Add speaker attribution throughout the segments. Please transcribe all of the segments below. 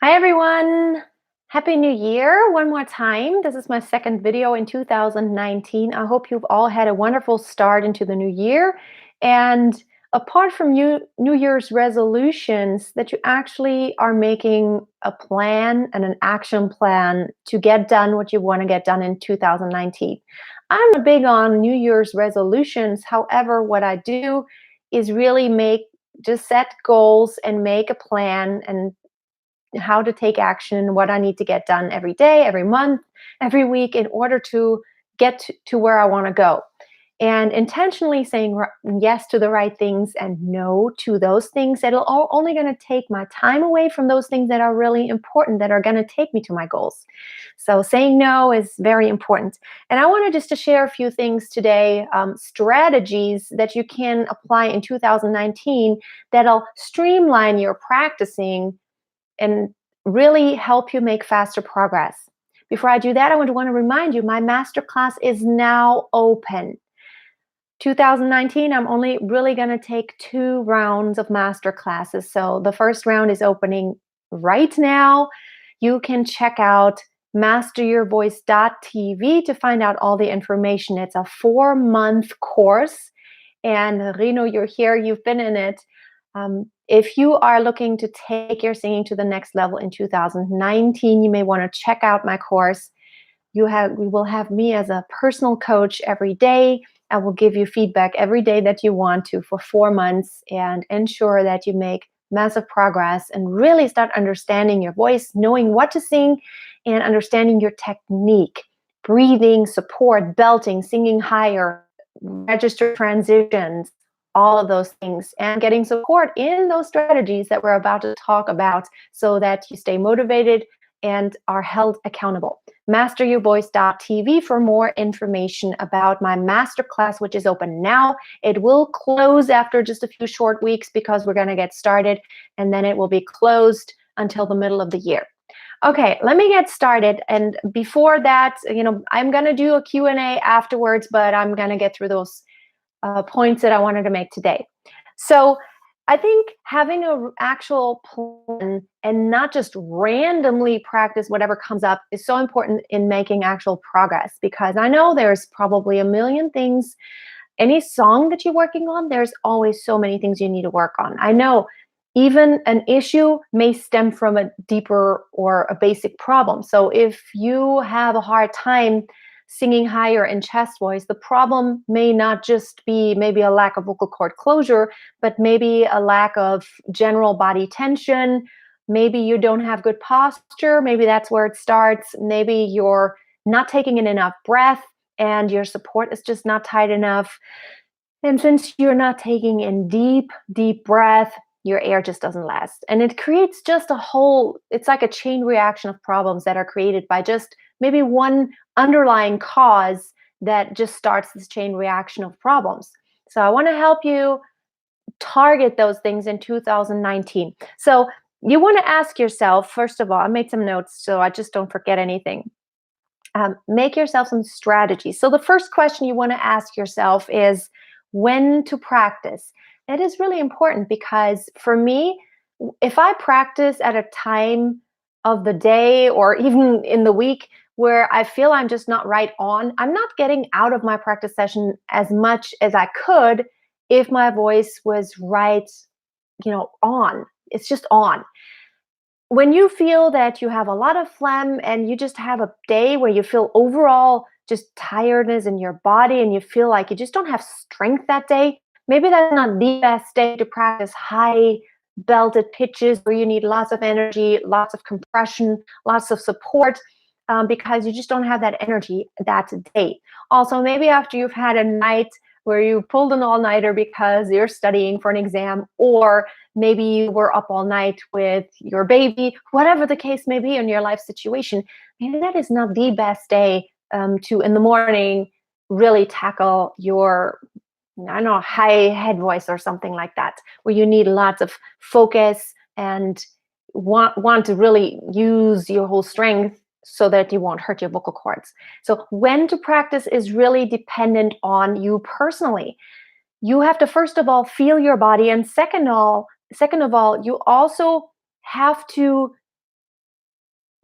Speaker 1: Hi everyone! Happy New Year one more time. This is my second video in 2019. I hope you've all had a wonderful start into the new year. And apart from New Year's resolutions, that you actually are making a plan and an action plan to get done what you want to get done in 2019. I'm not big on New Year's resolutions. However, what I do is really just set goals and make a plan and how to take action, what I need to get done every day, every month, every week in order to get to where I want to go. And intentionally saying yes to the right things and no to those things that are only going to take my time away from those things that are really important, that are going to take me to my goals. So saying no is very important. And I wanted just to share a few things today, strategies that you can apply in 2019 that'll streamline your practicing and really help you make faster progress. Before I do that, I want to remind you my masterclass is now open. 2019, I'm only really going to take 2 rounds of master classes. So the first round is opening right now. You can check out masteryourvoice.tv to find out all the information. It's a 4-month course. And Reno, you're here, you've been in it. If you are looking to take your singing to the next level in 2019, you may want to check out my course. You will have me as a personal coach every day. I will give you feedback every day that you want to for 4 months and ensure that you make massive progress and really start understanding your voice, knowing what to sing, and understanding your technique, breathing, support, belting, singing higher, register transitions, all of those things, and getting support in those strategies that we're about to talk about so that you stay motivated and are held accountable. Masteryourvoice.tv for more information about my masterclass, which is open now. It will close after just a few short weeks because we're going to get started, and then it will be closed until the middle of the year. Okay, let me get started. And before that, I'm going to do a Q&A afterwards, but I'm going to get through those points that I wanted to make today. So I think having an actual plan and not just randomly practice whatever comes up is so important in making actual progress, because I know there's probably a million things. Any song that you're working on, there's always so many things you need to work on. I know even an issue may stem from a deeper or a basic problem. So if you have a hard time singing higher in chest voice, the problem may not just be maybe a lack of vocal cord closure, but maybe a lack of general body tension. Maybe you don't have good posture. Maybe that's where it starts. Maybe you're not taking in enough breath and your support is just not tight enough. And since you're not taking in deep, deep breath, your air just doesn't last. And it creates just it's like a chain reaction of problems that are created by just maybe one underlying cause that just starts this chain reaction of problems. So I want to help you target those things in 2019. So you want to ask yourself, first of all, I made some notes so I just don't forget anything. Make yourself some strategies. So the first question you want to ask yourself is when to practice. It is really important because for me, if I practice at a time of the day or even in the week where I feel I'm just not right on, I'm not getting out of my practice session as much as I could if my voice was right, on. It's just on. When you feel that you have a lot of phlegm and you just have a day where you feel overall just tiredness in your body and you feel like you just don't have strength that day, maybe that's not the best day to practice high belted pitches where you need lots of energy, lots of compression, lots of support, because you just don't have that energy that day. Also, maybe after you've had a night where you pulled an all-nighter because you're studying for an exam, or maybe you were up all night with your baby, whatever the case may be in your life situation, maybe that is not the best day to, in the morning, really tackle your, I don't know, high head voice or something like that, where you need lots of focus and want to really use your whole strength so that you won't hurt your vocal cords. So when to practice is really dependent on you personally. You have to first of all feel your body, and second of all, you also have to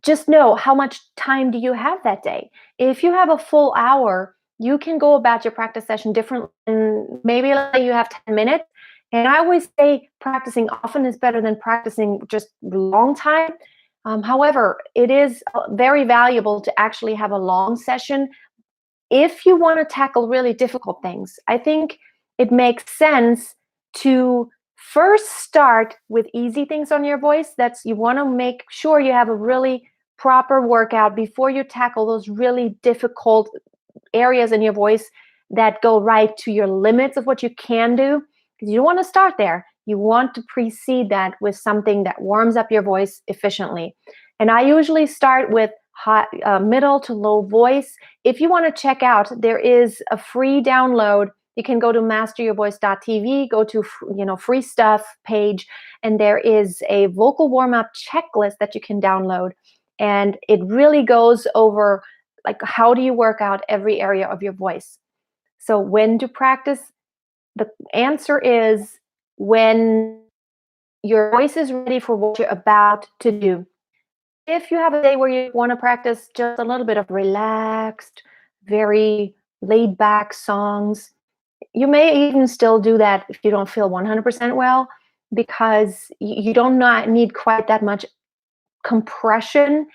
Speaker 1: just know how much time do you have that day. If you have a full hour, you can go about your practice session differently. And maybe like you have 10 minutes. And I always say practicing often is better than practicing just long time. However, it is very valuable to actually have a long session if you want to tackle really difficult things. I think it makes sense to first start with easy things on your voice. That's you want to make sure you have a really proper workout before you tackle those really difficult areas in your voice that go right to your limits of what you can do. Because you don't want to start there. You want to precede that with something that warms up your voice efficiently. And I usually start with high, middle to low voice. If you want to check out, there is a free download. You can go to masteryourvoice.tv, go to free stuff page, and there is a vocal warm up checklist that you can download. And it really goes over like how do you work out every area of your voice. So when to practice? The answer is when your voice is ready for what you're about to do. If you have a day where you want to practice just a little bit of relaxed, very laid back songs, you may even still do that if you don't feel 100% well, because you don't not need quite that much compression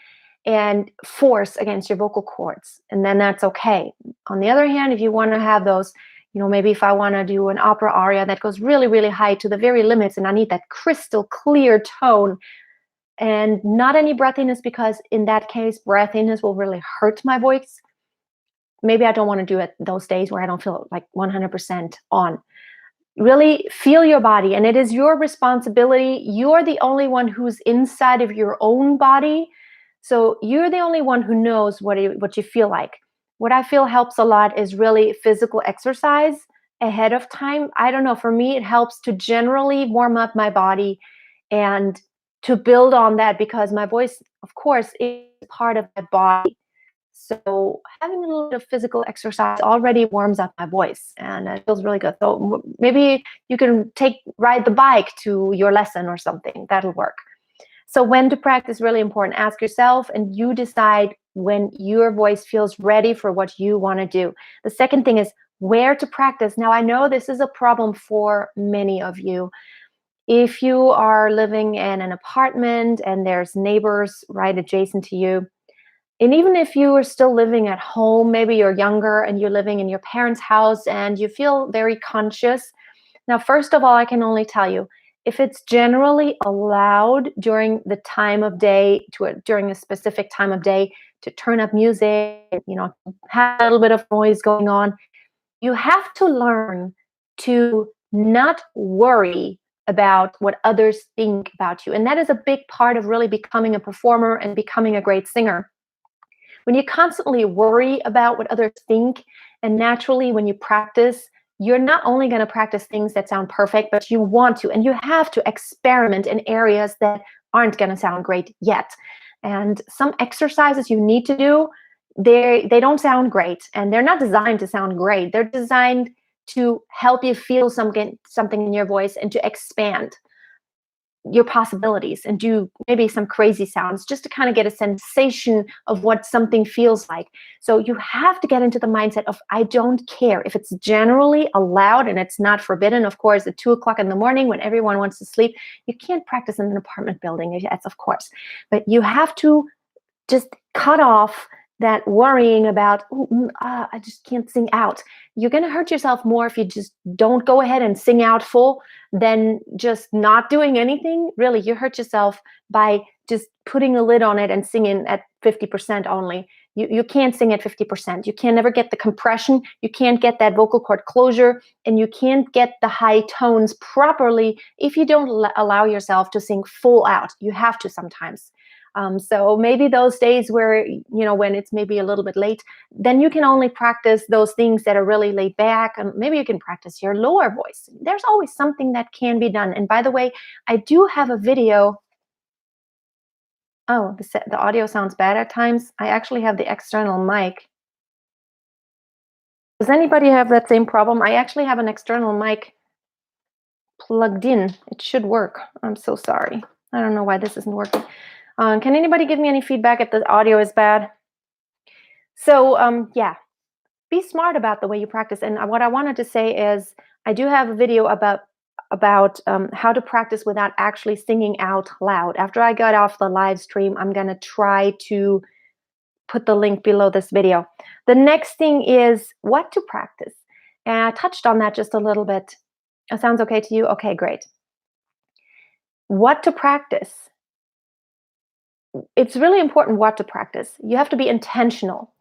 Speaker 1: and force against your vocal cords. And then that's okay. On the other hand, if you want to have those, maybe if I want to do an opera aria that goes really, really high to the very limits, and I need that crystal clear tone and not any breathiness, because in that case, breathiness will really hurt my voice. Maybe I don't want to do it those days where I don't feel like 100% on. Really feel your body, and it is your responsibility. You're the only one who's inside of your own body. So you're the only one who knows what you feel like. What I feel helps a lot is really physical exercise ahead of time. I don't know, for me, it helps to generally warm up my body and to build on that, because my voice, of course, is part of my body. So having a little bit of physical exercise already warms up my voice, and it feels really good. So maybe you can ride the bike to your lesson or something. That'll work. So when to practice, really important. Ask yourself, and you decide when your voice feels ready for what you want to do. The second thing is where to practice. Now, I know this is a problem for many of you. If you are living in an apartment and there's neighbors right adjacent to you, and even if you are still living at home, maybe you're younger and you're living in your parents' house and you feel very conscious. Now, first of all, I can only tell you, if it's generally allowed during the time of day, during a specific time of day, to turn up music, have a little bit of noise going on, you have to learn to not worry about what others think about you. And that is a big part of really becoming a performer and becoming a great singer. When you constantly worry about what others think, and naturally when you practice, you're not only going to practice things that sound perfect, but you want to, and you have to experiment in areas that aren't going to sound great yet. And some exercises you need to do, they don't sound great, and they're not designed to sound great. They're designed to help you feel something in your voice and to expand your possibilities and do maybe some crazy sounds just to kind of get a sensation of what something feels like. So you have to get into the mindset of, I don't care if it's generally allowed and it's not forbidden. Of course, at 2:00 in the morning when everyone wants to sleep, you can't practice in an apartment building. Yes, of course. But you have to just cut off that worrying about, I just can't sing out. You're going to hurt yourself more if you just don't go ahead and sing out full than just not doing anything. Really, you hurt yourself by just putting a lid on it and singing at 50% only. You can't sing at 50%. You can never get the compression. You can't get that vocal cord closure, and you can't get the high tones properly if you don't allow yourself to sing full out. You have to sometimes. So maybe those days where, when it's maybe a little bit late, then you can only practice those things that are really laid back. And maybe you can practice your lower voice. There's always something that can be done. And by the way, I do have a video. Oh, the audio sounds bad at times. I actually have the external mic. Does anybody have that same problem? I actually have an external mic plugged in. It should work. I'm so sorry. I don't know why this isn't working. Can anybody give me any feedback if the audio is bad? So, yeah, be smart about the way you practice. And what I wanted to say is, I do have a video about how to practice without actually singing out loud. After I got off the live stream, I'm gonna try to put the link below this video. The next thing is what to practice. And I touched on that just a little bit. It sounds okay to you? Okay, great. What to practice? It's really important what to practice. You have to be intentional.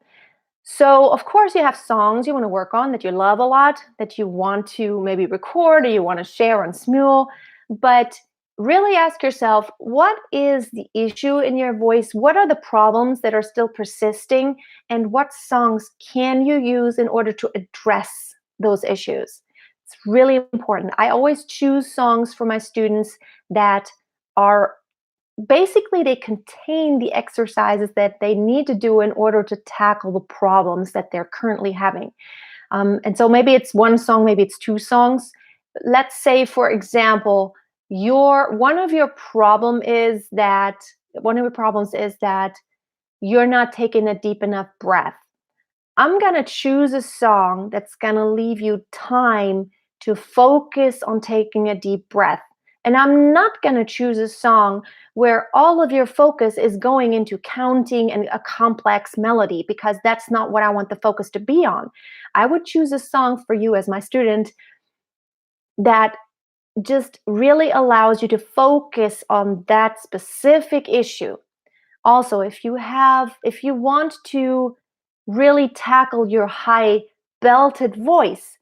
Speaker 1: So, of course, you have songs you want to work on that you love a lot, that you want to maybe record or you want to share on Smule. But really ask yourself, what is the issue in your voice? What are the problems that are still persisting? And what songs can you use in order to address those issues? It's really important. I always choose songs for my students that are basically they contain the exercises that they need to do in order to tackle the problems that they're currently having. And so maybe it's one song, maybe it's two songs. Let's say, for example, your one of your problems is that you're not taking a deep enough breath. I'm going to choose a song that's going to leave you time to focus on taking a deep breath. And I'm not going to choose a song where all of your focus is going into counting and a complex melody, because that's not what I want the focus to be on. I would choose a song for you as my student that just really allows you to focus on that specific issue. Also, if you want to really tackle your high belted voice,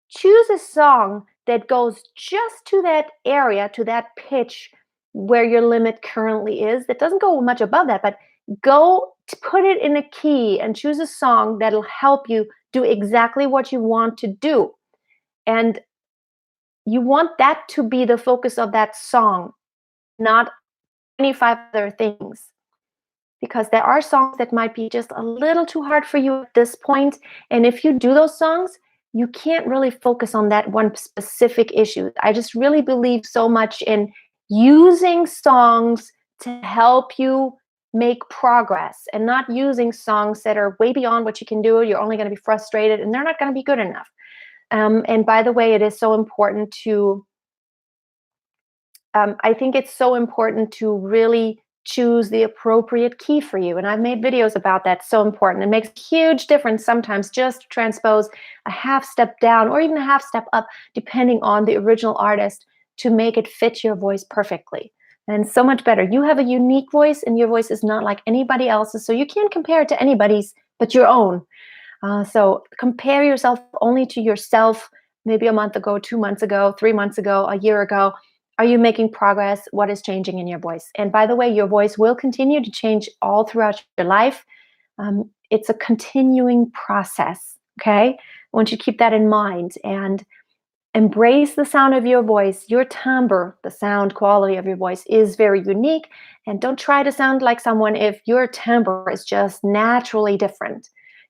Speaker 1: choose a song that goes just to that area, to that pitch where your limit currently is. That doesn't go much above that, but go to put it in a key and choose a song that'll help you do exactly what you want to do. And you want that to be the focus of that song, not 25 other things. Because there are songs that might be just a little too hard for you at this point. And if you do those songs, you can't really focus on that one specific issue. I just really believe so much in using songs to help you make progress and not using songs that are way beyond what you can do. You're only going to be frustrated and they're not going to be good enough. And by the way, it is so important to, I think it's so important to really choose the appropriate key for you. And I've made videos about that. So important. It makes a huge difference sometimes just to transpose a half step down or even a half step up, depending on the original artist, to make it fit your voice perfectly. And so much better. You have a unique voice and your voice is not like anybody else's. So you can't compare it to anybody's but your own. So compare yourself only to yourself, maybe a month ago, 2 months ago, 3 months ago, a year ago. Are you making progress? What is changing in your voice? And by the way, your voice will continue to change all throughout your life. It's a continuing process, okay? I want you to keep that in mind and embrace the sound of your voice. Your timbre, the sound quality of your voice, is very unique. And don't try to sound like someone if your timbre is just naturally different.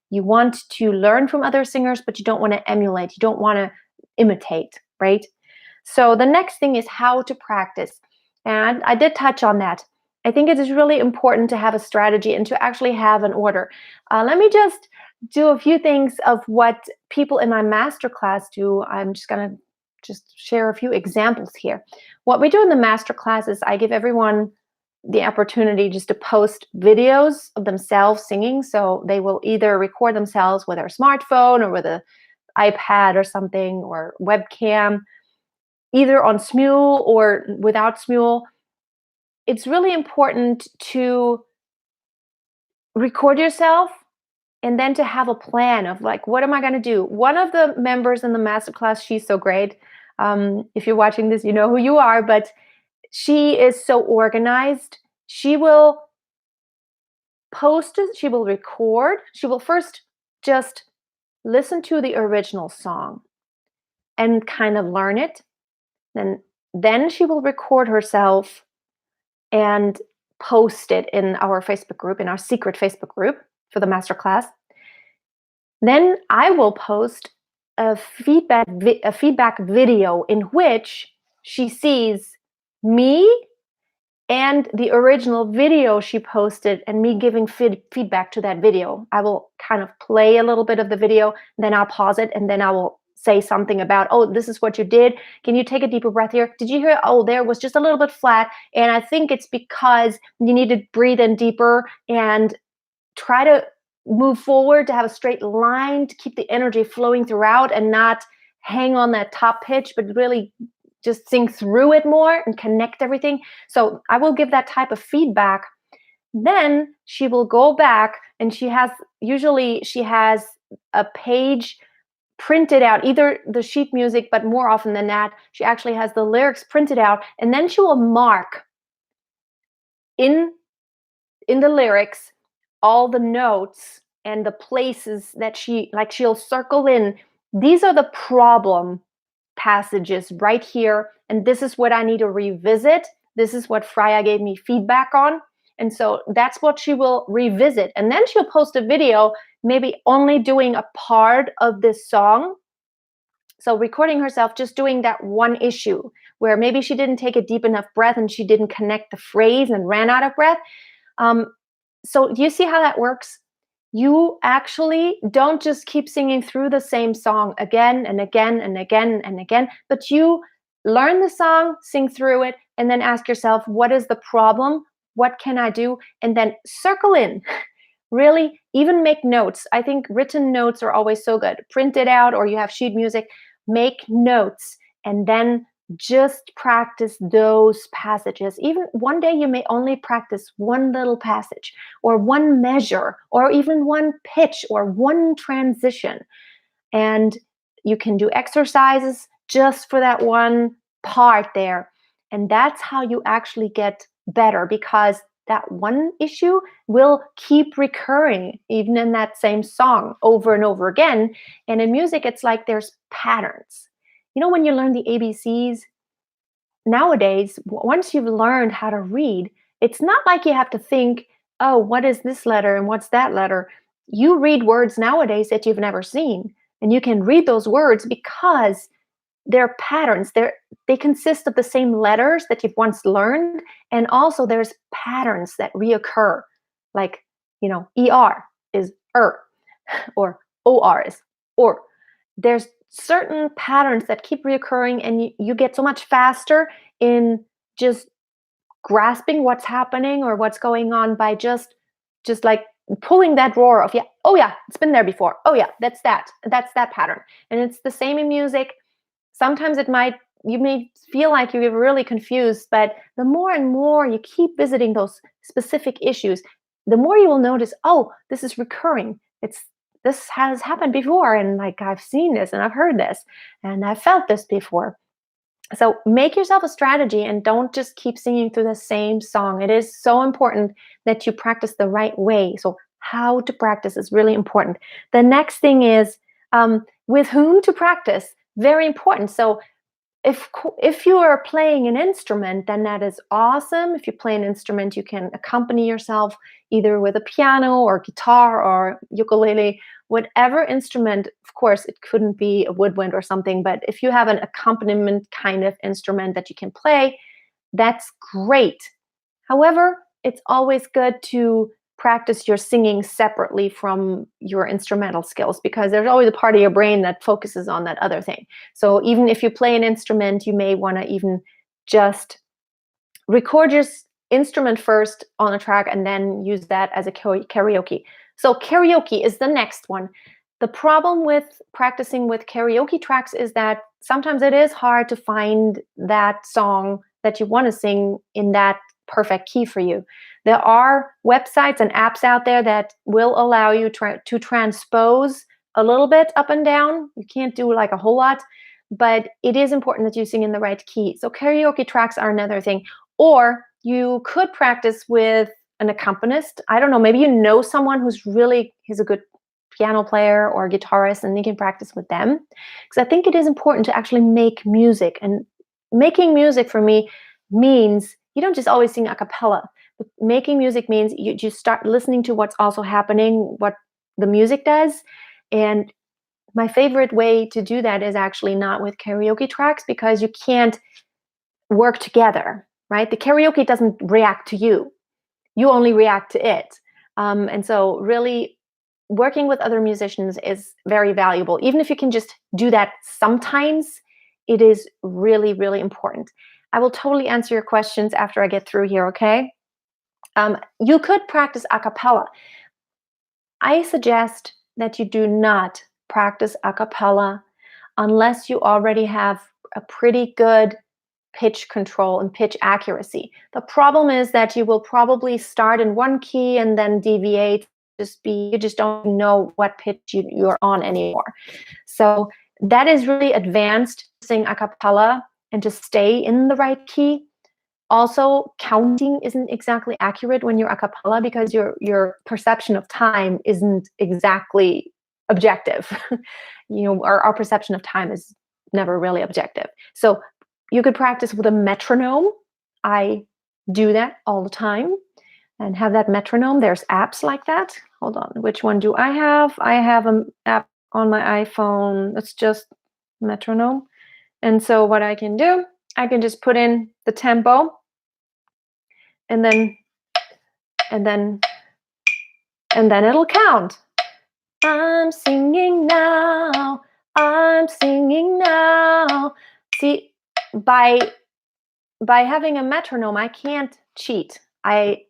Speaker 1: You want to learn from other singers, but you don't want to emulate. You don't want to imitate, right? So the next thing is how to practice. And I did touch on that. I think it is really important to have a strategy and to actually have an order. Let me just do a few things of what people in my masterclass do. I'm just going to just share a few examples here. What we do in the masterclass is I give everyone the opportunity just to post videos of themselves singing. So they will either record themselves with their smartphone or with an iPad or something or webcam, either on Smule or without Smule. It's really important to record yourself and then to have a plan of like, what am I going to do? One of the members in the masterclass, she's so great. If you're watching this, you know who you are, but she is so organized. She will post it, she will record, she will first just listen to the original song and kind of learn it. Then she will record herself and post it in our Facebook group, in our secret Facebook group for the masterclass. Then I will post a feedback video in which she sees me and the original video she posted and me giving feedback to that video. I will kind of play a little bit of the video, then I'll pause it, and then I will say something about, oh, this is what you did. Can you take a deeper breath here? Did you hear? Oh, there was just a little bit flat. And I think it's because you need to breathe in deeper and try to move forward to have a straight line to keep the energy flowing throughout and not hang on that top pitch, but really just sing through it more and connect everything. So I will give that type of feedback. Then she will go back and usually she has a page printed out, either the sheet music, but more often than that, she actually has the lyrics printed out, and then she will mark in the lyrics all the notes and the places that she'll circle in. These are the problem passages right here, and this is what I need to revisit. This is what Freya gave me feedback on. And so that's what she will revisit. And then she'll post a video, maybe only doing a part of this song. So recording herself just doing that one issue where maybe she didn't take a deep enough breath and she didn't connect the phrase and ran out of breath. So do you see how that works? You actually don't just keep singing through the same song again and again and again and again, but you learn the song, sing through it, and then ask yourself, what is the problem? What can I do? And then circle in. Really, even make notes. I think written notes are always so good. Print it out, or you have sheet music, make notes, and then just practice those passages. Even one day you may only practice one little passage or one measure or even one pitch or one transition. And you can do exercises just for that one part there. And that's how you actually get better, because that one issue will keep recurring even in that same song over and over again. And in music, it's like there's patterns. You know, when you learn the ABCs, nowadays, once you've learned how to read, it's not like you have to think, oh, what is this letter and what's that letter? You read words nowadays that you've never seen, and you can read those words because they're patterns. They consist of the same letters that you've once learned, and also there's patterns that reoccur. Like, ER is or OR is or. There's certain patterns that keep reoccurring, and you get so much faster in just grasping what's happening or what's going on by just like pulling that drawer of, yeah, oh yeah, it's been there before. Oh yeah, that's that pattern. And it's the same in music. Sometimes you may feel like you get really confused, but the more and more you keep visiting those specific issues, the more you will notice, oh, this is recurring. This has happened before, and like I've seen this and I've heard this and I've felt this before. So make yourself a strategy and don't just keep singing through the same song. It is so important that you practice the right way. So how to practice is really important. The next thing is with whom to practice. Very important. So if you are playing an instrument, then that is awesome. If you play an instrument, you can accompany yourself either with a piano or guitar or ukulele, whatever instrument. Of course, it couldn't be a woodwind or something, but if you have an accompaniment kind of instrument that you can play, that's great. However, it's always good to practice your singing separately from your instrumental skills, because there's always a part of your brain that focuses on that other thing. So even if you play an instrument, you may want to even just record your instrument first on a track and then use that as a karaoke. So karaoke is the next one. The problem with practicing with karaoke tracks is that sometimes it is hard to find that song that you want to sing in that perfect key for you. There are websites and apps out there that will allow you to transpose a little bit up and down. You can't do like a whole lot, but it is important that you sing in the right key. So karaoke tracks are another thing. Or you could practice with an accompanist. I don't know, maybe you know someone who's a good piano player or guitarist, and you can practice with them. Because I think it is important to actually make music. And making music for me means you don't just always sing a cappella. Making music means you just start listening to what's also happening, what the music does. And my favorite way to do that is actually not with karaoke tracks, because you can't work together. right? The karaoke doesn't react to you. You only react to it. And so really working with other musicians is very valuable. Even if you can just do that sometimes, it is really, really important. I will totally answer your questions after I get through here, okay? You could practice a cappella. I suggest that you do not practice a cappella unless you already have a pretty good pitch control and pitch accuracy. The problem is that you will probably start in one key and then deviate. You just don't know what pitch you're on anymore. So that is really advanced to sing a cappella and to stay in the right key. Also, counting isn't exactly accurate when you're a cappella because your perception of time isn't exactly objective. Our perception of time is never really objective. So you could practice with a metronome. I do that all the time and have that metronome. There's apps like that. Hold on, which one do I have? I have an app on my iPhone. It's just metronome. And so what I can do, I can just put in the tempo and then and then and then it'll count. I'm singing now. I'm singing now. See, by having a metronome, I can't cheat. I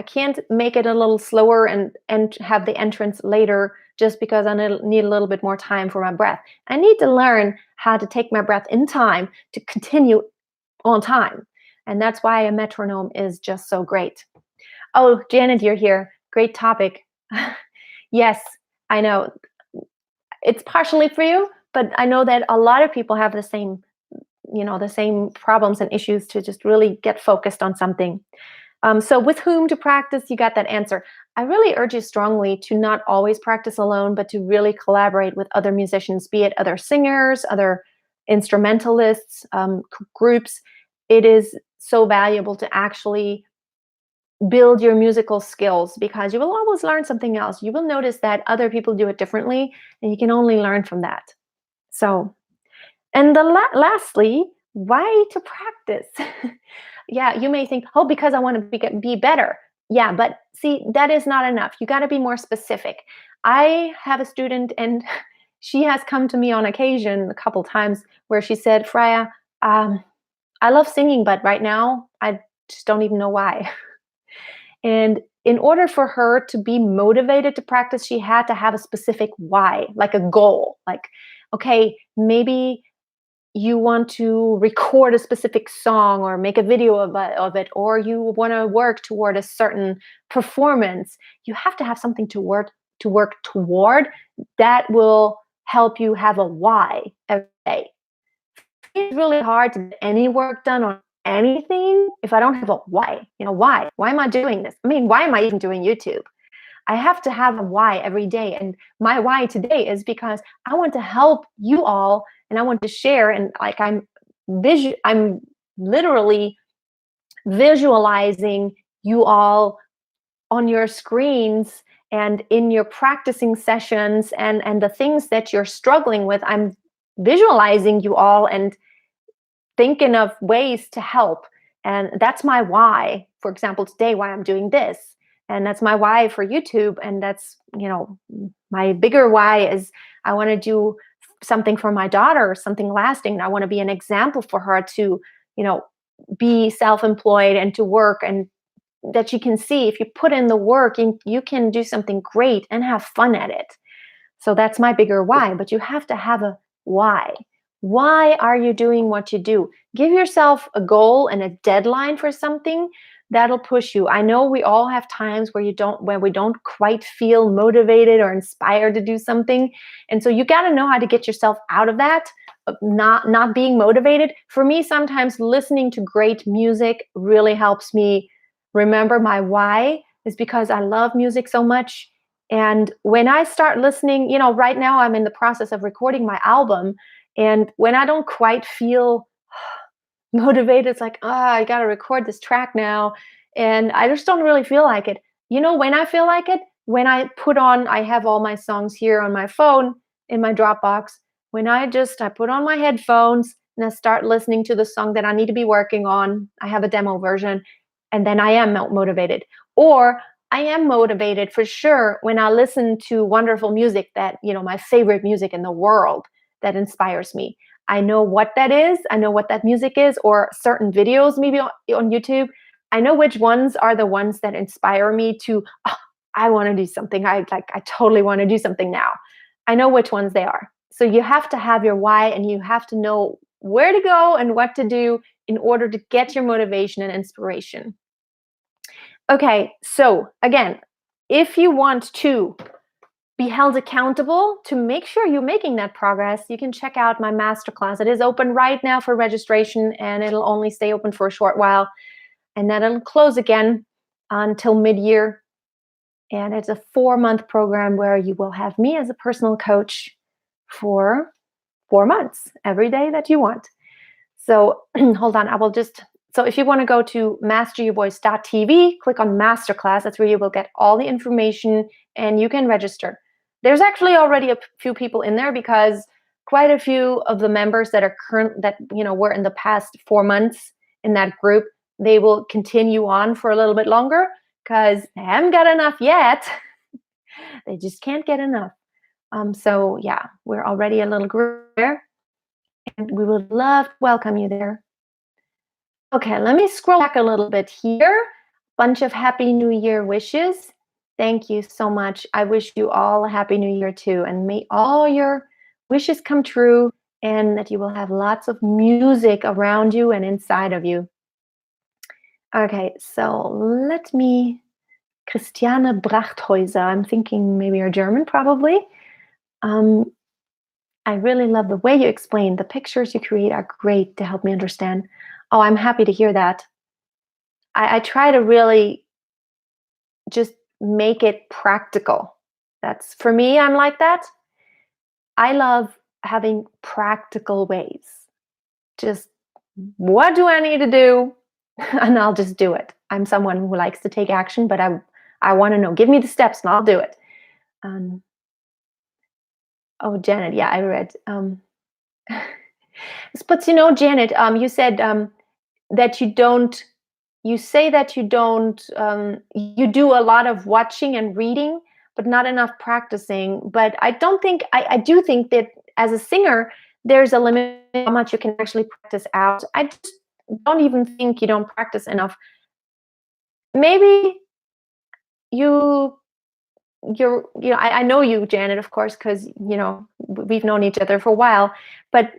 Speaker 1: can't make it a little slower and have the entrance later just because I need a little bit more time for my breath. I need to learn how to take my breath in time to continue on time. And that's why a metronome is just so great. Oh, Janet, you're here. Great topic. Yes, I know. It's partially for you, but I know that a lot of people have the same problems and issues to just really get focused on something. So with whom to practice, you got that answer. I really urge you strongly to not always practice alone, but to really collaborate with other musicians, be it other singers, other instrumentalists, groups. It is so valuable to actually build your musical skills because you will always learn something else. You will notice that other people do it differently, and you can only learn from that. So, and lastly, why to practice? Yeah, you may think, oh, because I want to be better. Yeah, but see, that is not enough. You got to be more specific. I have a student, and she has come to me on occasion a couple times where she said, Freya, I love singing, but right now I just don't even know why. And in order for her to be motivated to practice, she had to have a specific why, like a goal. Like, okay, maybe you want to record a specific song or make a video of it, or you want to work toward a certain performance. You have to have something to work toward that will help you have a why every day. It's really hard to get any work done on anything if I don't have a why. Why? Why am I doing this? I mean, why am I even doing YouTube? I have to have a why every day. And my why today is because I want to help you all and I want to share. And like I'm literally visualizing you all on your screens and in your practicing sessions and the things that you're struggling with. I'm visualizing you all and thinking of ways to help. And that's my why. For example, today, why I'm doing this. And that's my why for YouTube. And that's, my bigger why is I want to do something for my daughter, something lasting. And I want to be an example for her to, be self-employed and to work, and that you can see if you put in the work, you can do something great and have fun at it. So that's my bigger why, but you have to have a why. Why are you doing what you do? Give yourself a goal and a deadline for something that'll push you. I know we all have times where we don't quite feel motivated or inspired to do something. And so you got to know how to get yourself out of that, of not being motivated. For me, sometimes listening to great music really helps me remember my why, is because I love music so much. And when I start listening, right now I'm in the process of recording my album. And when I don't quite feel motivated, it's like, I got to record this track now. And I just don't really feel like it. When I feel like it, when I have all my songs here on my phone in my Dropbox. When I put on my headphones and I start listening to the song that I need to be working on. I have a demo version, and then I am motivated. Or I am motivated for sure when I listen to wonderful music that, my favorite music in the world that inspires me. I know what that is. I know what that music is, or certain videos maybe on YouTube. I know which ones are the ones that inspire me to, "Oh, I want to do something. I totally want to do something now." I know which ones they are. So you have to have your why, and you have to know where to go and what to do in order to get your motivation and inspiration. Okay, so again, if you want to be held accountable to make sure you're making that progress, you can check out my masterclass. It is open right now for registration, and it'll only stay open for a short while, and then it'll close again until mid-year. And it's a 4-month program where you will have me as a personal coach for 4 months, every day that you want. So hold on, I will just, so if you want to go to masteryourvoice.tv, click on Masterclass. That's where you will get all the information and you can register. There's actually already a few people in there because quite a few of the members that are were in the past 4 months in that group, they will continue on for a little bit longer because they haven't got enough yet. They just can't get enough. So yeah, we're already a little group there, and we would love to welcome you there. Okay, let me scroll back a little bit here. Bunch of Happy New Year wishes. Thank you so much. I wish you all a Happy New Year too, and may all your wishes come true, and that you will have lots of music around you and inside of you. Okay, so let me, Christiane Brachthäuser, I'm thinking maybe you're German, probably. Um, I really love the way you explain. The pictures you create are great to help me understand. Oh, I'm happy to hear that. I try to really just make it practical. That's for me, I'm like that. I love having practical ways. Just what do I need to do? And I'll just do it. I'm someone who likes to take action, but I want to know. Give me the steps and I'll do it. Um, oh, Janet, yeah, I read. But Janet, you said that you say that you do a lot of watching and reading, but not enough practicing. But I do think that as a singer, there's a limit how much you can actually practice out. I just don't even think you don't practice enough. Maybe you I know you, Janet, of course, because we've known each other for a while, but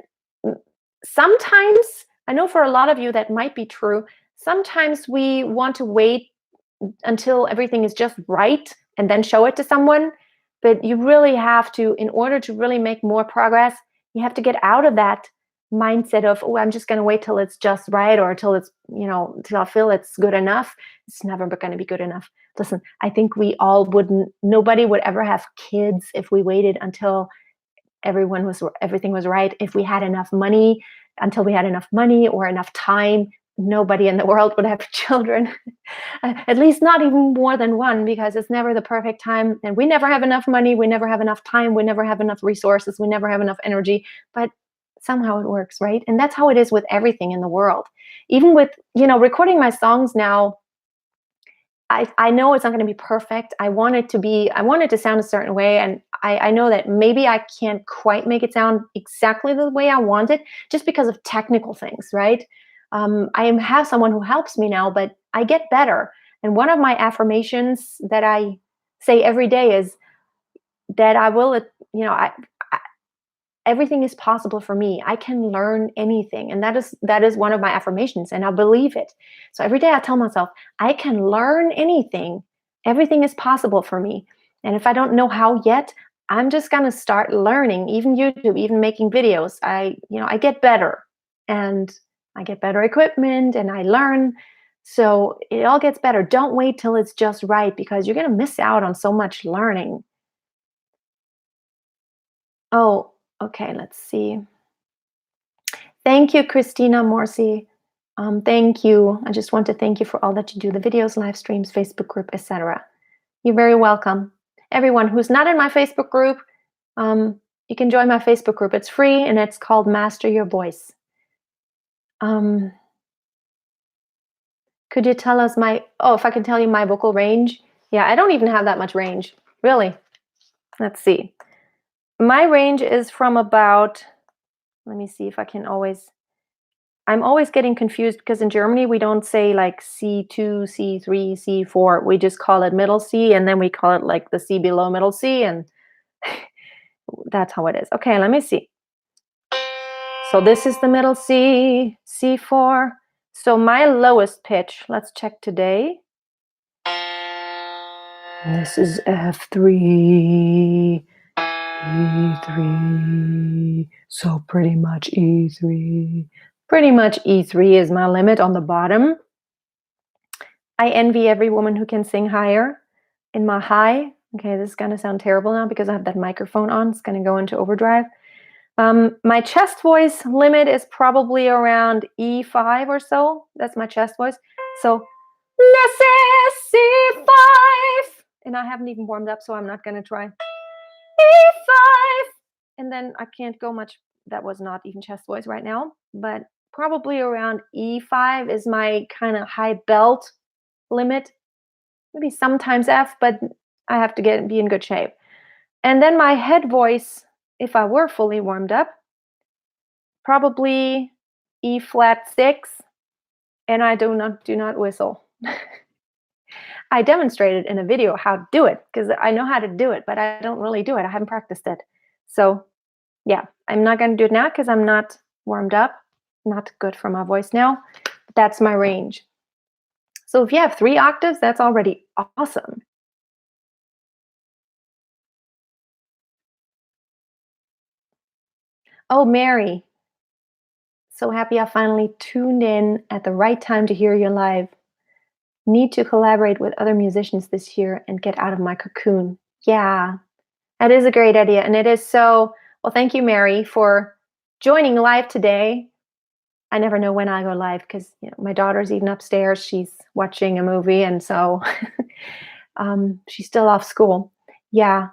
Speaker 1: sometimes, I know for a lot of you that might be true, sometimes we want to wait until everything is just right and then show it to someone. But you really have to, in order to really make more progress, you have to get out of that mindset of, oh, I'm just going to wait till it's just right, or till it's, till I feel it's good enough. It's never going to be good enough. Listen, I think nobody would ever have kids if we waited until everything was right. If we had enough money, until we had enough money or enough time, nobody in the world would have children. At least not even more than one, because it's never the perfect time, and we never have enough money, we never have enough time, we never have enough resources, we never have enough energy, but somehow it works, right? And that's how it is with everything in the world. Even with recording my songs now, I know it's not going to be perfect. I want it to sound a certain way. And I know that maybe I can't quite make it sound exactly the way I want it, just because of technical things, right? I have someone who helps me now, but I get better. And one of my affirmations that I say every day is that everything is possible for me. I can learn anything. And that is one of my affirmations, and I believe it. So every day I tell myself, I can learn anything. Everything is possible for me. And if I don't know how yet, I'm just going to start learning, even YouTube, even making videos. I get better, and I get better equipment, and I learn. So it all gets better. Don't wait till it's just right, because you're going to miss out on so much learning. Oh, okay, let's see. Thank you, Christina Morsi. Thank you. I just want to thank you for all that you do, the videos, live streams, Facebook group, etc. You're very welcome. Everyone who's not in my Facebook group, you can join my Facebook group. It's free, and it's called Master Your Voice. Um, could you tell us if I can tell you my vocal range? Yeah, I don't even have that much range, really. Let's see. My range is from about, let me see if I can always, I'm always getting confused because in Germany we don't say like C2, C3, C4. We just call it middle C and then we call it like the C below middle C, and that's how it is. Okay, let me see. So this is the middle C, C4. So my lowest pitch, let's check today. This is F3, E3. So pretty much E3. Pretty much E3 is my limit on the bottom. I envy every woman who can sing higher. In my high, okay, this is going to sound terrible now because I have that microphone on. It's going to go into overdrive. My chest voice limit is probably around E5 or so. That's my chest voice. So this is E5. And I haven't even warmed up, so I'm not going to try. E5. And then I can't go much. That was not even chest voice right now, but probably around E5 is my kind of high belt limit. Maybe sometimes F, but I have to be in good shape. And then my head voice, if I were fully warmed up, probably E flat 6, and I do not whistle. I demonstrated in a video how to do it because I know how to do it, but I don't really do it. I haven't practiced it. So, yeah, I'm not going to do it now because I'm not warmed up. Not good for my voice now. But that's my range. So if you have 3 octaves, that's already awesome. Oh, Mary, so happy I finally tuned in at the right time to hear you live. Need to collaborate with other musicians this year and get out of my cocoon. Yeah, that is a great idea. And it is so, well, thank you, Mary, for joining live today. I never know when I go live because my daughter's even upstairs. She's watching a movie. And so she's still off school. Yeah,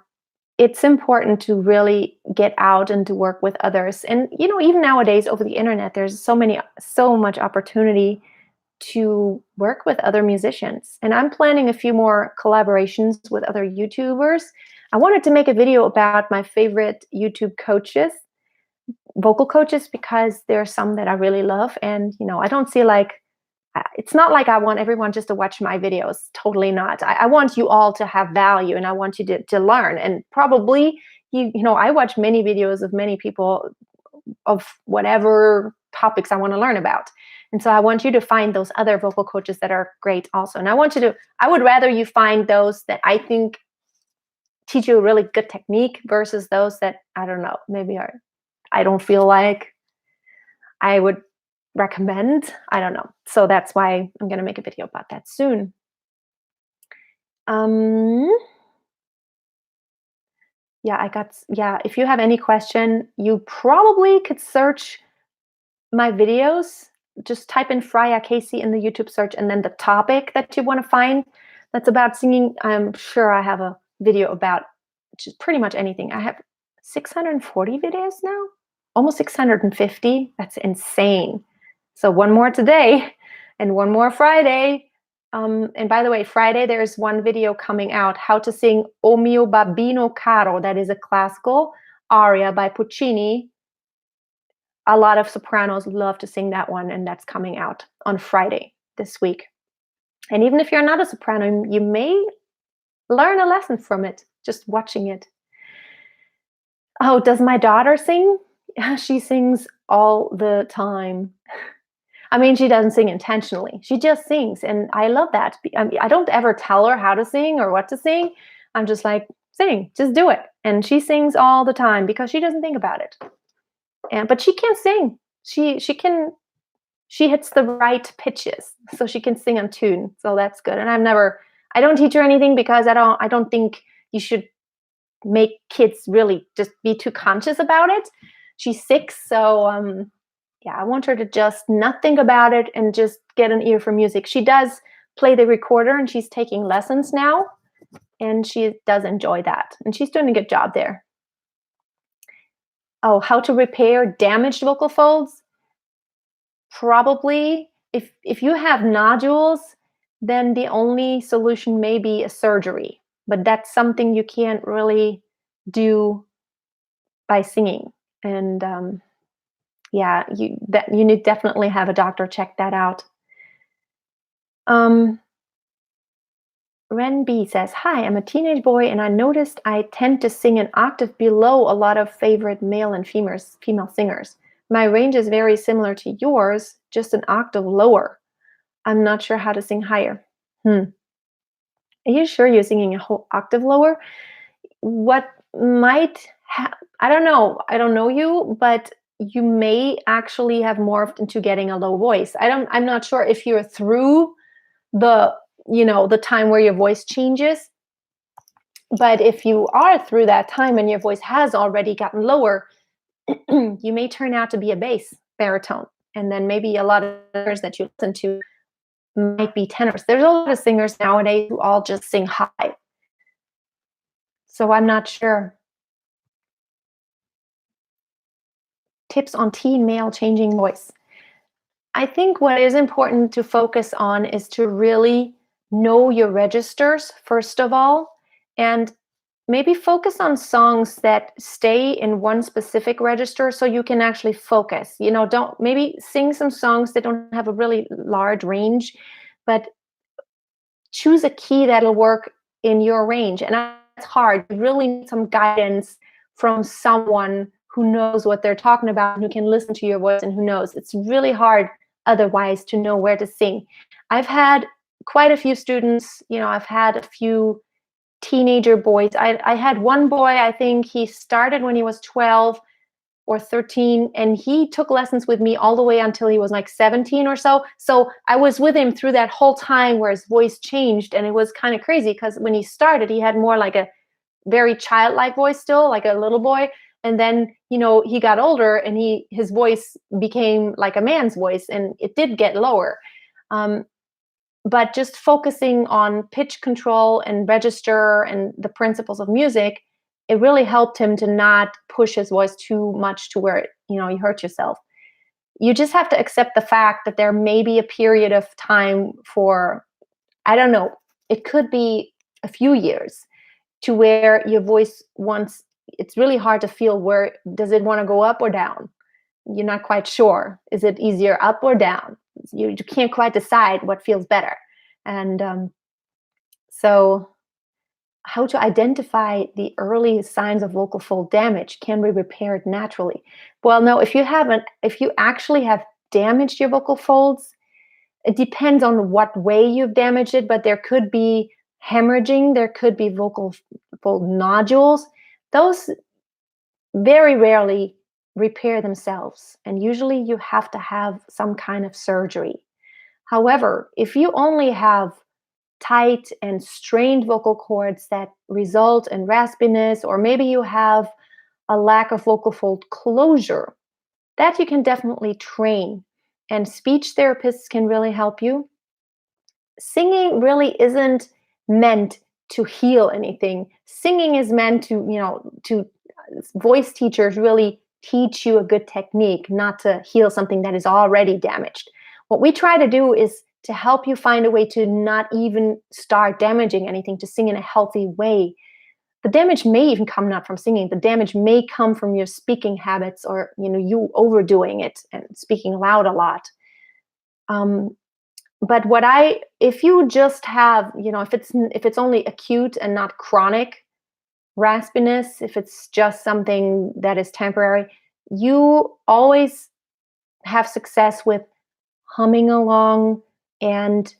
Speaker 1: it's important to really get out and to work with others. And, even nowadays over the internet, there's so much opportunity to work with other musicians. And I'm planning a few more collaborations with other YouTubers. I wanted to make a video about my favorite YouTube coaches, vocal coaches, because there are some that I really love. And, I don't see it's not like I want everyone just to watch my videos. Totally not. I want you all to have value and I want you to learn. And probably, I watch many videos of many people of whatever topics I want to learn about. And so I want you to find those other vocal coaches that are great also. And I would rather you find those that I think teach you a really good technique versus those that, I don't know, maybe I don't feel like I would recommend. I don't know. So that's why I'm going to make a video about that soon. Um, yeah, if you have any question, you probably could search my videos. Just type in Freya Casey in the YouTube search and then the topic that you want to find that's about singing. I'm sure I have a video about just pretty much anything. I have 640 videos now, almost 650. That's insane. So one more today and one more Friday. And by the way, Friday there's one video coming out, how to sing O mio babbino caro. That is a classical aria by Puccini. A lot of sopranos love to sing that one, and that's coming out on Friday this week. And even if you're not a soprano, you may learn a lesson from it just watching it. Oh, does my daughter sing? She sings all the time. I mean, she doesn't sing intentionally. She just sings, and I love that. I don't ever tell her how to sing or what to sing. I'm just like, sing, just do it. And she sings all the time because she doesn't think about it. But she can sing. She hits the right pitches, so she can sing on tune. So that's good. And I don't teach her anything because I don't think you should make kids really just be too conscious about it. She's 6, so yeah, I want her to just not think about it and just get an ear for music. She does play the recorder and she's taking lessons now, and she does enjoy that. And she's doing a good job there. Oh, how to repair damaged vocal folds? Probably, if you have nodules, then the only solution may be a surgery, but that's something you can't really do by singing. And yeah, you need definitely have a doctor check that out. Um, Ren B says, "Hi, I'm a teenage boy, and I noticed I tend to sing an octave below a lot of favorite male and female singers. My range is very similar to yours, just an octave lower. I'm not sure how to sing higher." Hmm. Are you sure you're singing a whole octave lower? What might I don't know. I don't know you, but you may actually have morphed into getting a low voice. I'm not sure if you're through the, the time where your voice changes, but if you are through that time and your voice has already gotten lower, you may turn out to be a bass baritone. And then maybe a lot of singers that you listen to might be tenors. There's a lot of singers nowadays who all just sing high. So I'm not sure. Tips on teen male changing voice. I think what is important to focus on is to really know your registers, first of all, and maybe focus on songs that stay in one specific register so you can actually focus. Don't maybe sing some songs that don't have a really large range, but choose a key that'll work in your range. And that's hard. You really need some guidance from someone who knows what they're talking about and who can listen to your voice and who knows. It's really hard otherwise to know where to sing. I've had quite a few students, I've had a few teenager boys. I had one boy, I think he started when he was 12 or 13, and he took lessons with me all the way until he was like 17 or so. So I was with him through that whole time where his voice changed, and it was kind of crazy because when he started he had more like a very childlike voice, still like a little boy, and then he got older and his voice became like a man's voice, and it did get lower. um, but just focusing on pitch control and register and the principles of music, it really helped him to not push his voice too much to where you hurt yourself. You just have to accept the fact that there may be a period of time for, I don't know, it could be a few years, to where your voice wants, it's really hard to feel, where does it want to go up or down. You're not quite sure. Is it easier up or down? You can't quite decide what feels better. And so, how to identify the early signs of vocal fold damage? Can we repair it naturally? Well, no, if you actually have damaged your vocal folds, it depends on what way you've damaged it, but there could be hemorrhaging, there could be vocal fold nodules. Those very rarely repair themselves, and usually you have to have some kind of surgery. However, if you only have tight and strained vocal cords that result in raspiness, or maybe you have a lack of vocal fold closure, that you can definitely train. And speech therapists can really help you. Singing really isn't meant to heal anything. Singing is meant to voice teachers really teach you a good technique, not to heal something that is already damaged. What we try to do is to help you find a way to not even start damaging anything, to sing in a healthy way. The damage may even come not from singing. The damage may come from your speaking habits, or you overdoing it and speaking loud a lot. Um, but if you just have, if it's only acute and not chronic raspiness, if it's just something that is temporary, you always have success with humming along and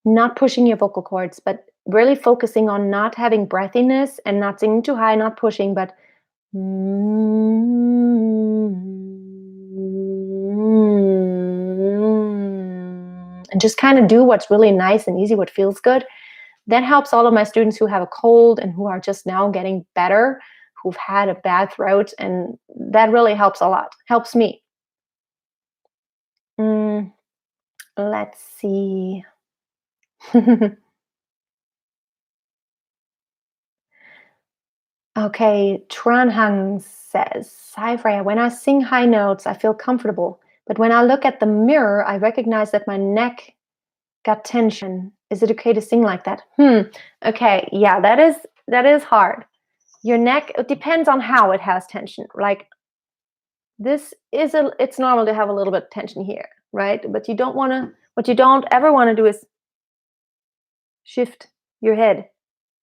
Speaker 1: not pushing your vocal cords, but really focusing on not having breathiness and not singing too high, not pushing, but and just kind of do what's really nice and easy, what feels good. That helps all of my students who have a cold and who are just now getting better, who've had a bad throat, and that really helps a lot. Helps me. Mm, let's see. Okay, Tranhang says, "Hi Freya, when I sing high notes, I feel comfortable, But when I look at the mirror, I recognize that my neck got tension. Is it okay to sing like that? Okay, yeah, that is hard. Your neck, it depends on how it has tension. Like it's normal to have a little bit of tension here, right? But what you don't ever want to do is shift your head.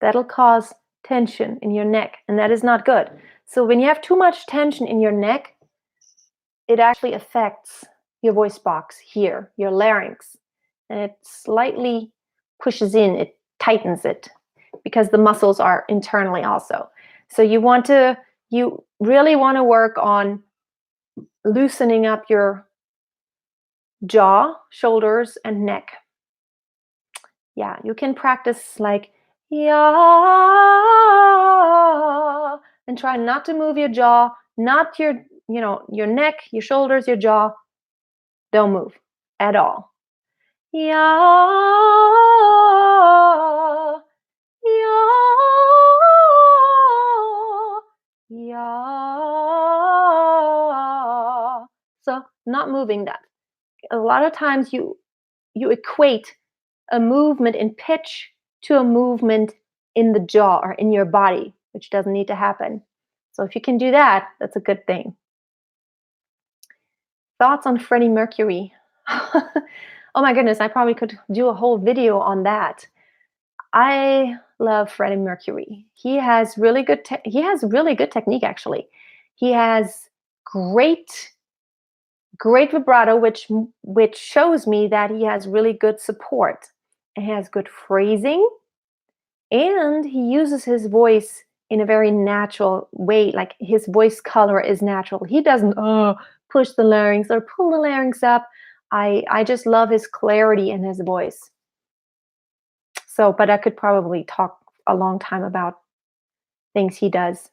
Speaker 1: That'll cause tension in your neck, and that is not good. So when you have too much tension in your neck, it actually affects your voice box here, your larynx, and it slightly pushes in, it tightens it because the muscles are internally also. So you really want to work on loosening up your jaw, shoulders, and neck. Yeah, you can practice like yeah, and try not to move your jaw, not your neck, your shoulders, your jaw. Don't move at all. Yeah, yeah, yeah. So not moving that. A lot of times you equate a movement in pitch to a movement in the jaw or in your body, which doesn't need to happen. So if you can do that, that's a good thing. Thoughts on Freddie Mercury? Oh my goodness, I probably could do a whole video on that. I love Freddie Mercury. He has really good technique actually. He has great great vibrato, which shows me that he has really good support. And he has good phrasing, and he uses his voice in a very natural way. Like his voice color is natural. He doesn't push the larynx or pull the larynx up. I just love his clarity in his voice. So, but I could probably talk a long time about things he does.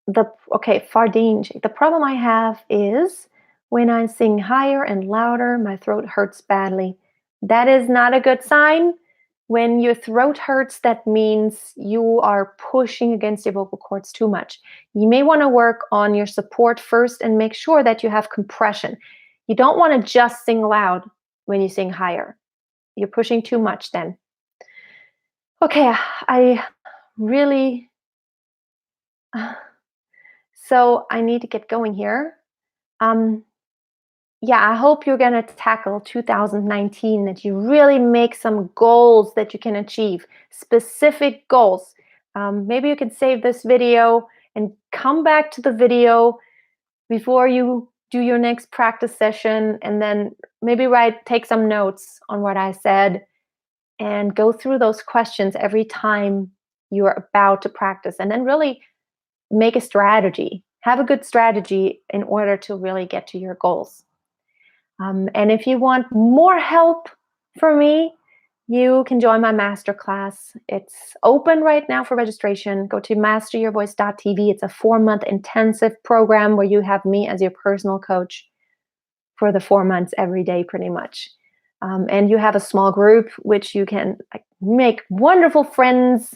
Speaker 1: Fardinge. The problem I have is when I sing higher and louder, my throat hurts badly. That is not a good sign. When your throat hurts, that means you are pushing against your vocal cords too much. You may want to work on your support first and make sure that you have compression. You don't want to just sing loud when you sing higher. You're pushing too much then. Okay, I really so I need to get going here. Um, yeah, I hope you're going to tackle 2019, that you really make some goals that you can achieve, specific goals. Maybe you can save this video and come back to the video before you do your next practice session, and then maybe take some notes on what I said and go through those questions every time you are about to practice, and then really make a strategy. Have a good strategy in order to really get to your goals. And if you want more help from me, you can join my masterclass. It's open right now for registration. Go to masteryourvoice.tv. It's a 4-month intensive program where you have me as your personal coach for the 4 months every day, pretty much. And you have a small group which you can make wonderful friends.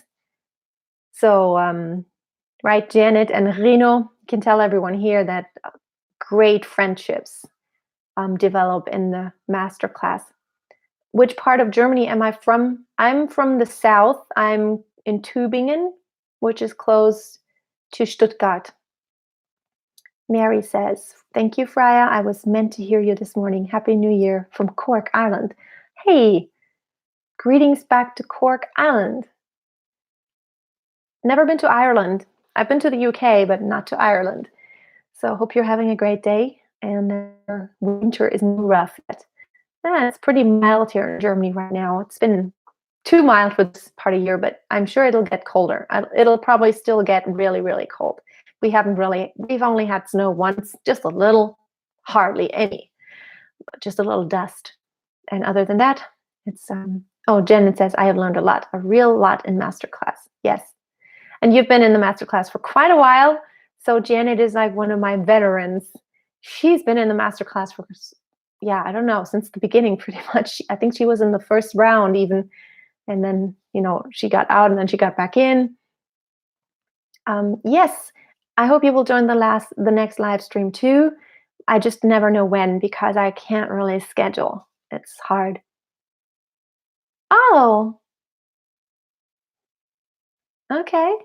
Speaker 1: So, right, Janet and Rino can tell everyone here that great friendships develop in the masterclass. Which part of Germany am I from? I'm from the south. I'm in Tübingen, which is close to Stuttgart. Mary says, thank you, Freya. I was meant to hear you this morning. Happy New Year from Cork, Ireland. Hey, greetings back to Cork, Ireland. Never been to Ireland. I've been to the UK, but not to Ireland. So hope you're having a great day, and their winter isn't rough yet. Yeah, it's pretty mild here in Germany right now. It's been too mild for this part of the year, but I'm sure it'll get colder. It'll probably still get really, really cold. We've only had snow once, just a little, hardly any, just a little dust. And other than that, it's, Janet says, I have learned a real lot in Masterclass. Yes. And you've been in the Masterclass for quite a while. So Janet is like one of my veterans. She's been in the Masterclass for, I don't know, since the beginning, pretty much. I think she was in the first round even. And then, she got out and then she got back in. Yes, I hope you will join the next live stream too. I just never know when because I can't really schedule. It's hard. Oh, okay.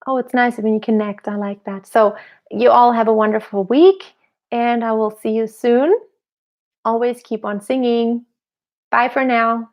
Speaker 1: Oh, it's nice when you connect. I like that. So, you all have a wonderful week, and I will see you soon. Always keep on singing. Bye for now.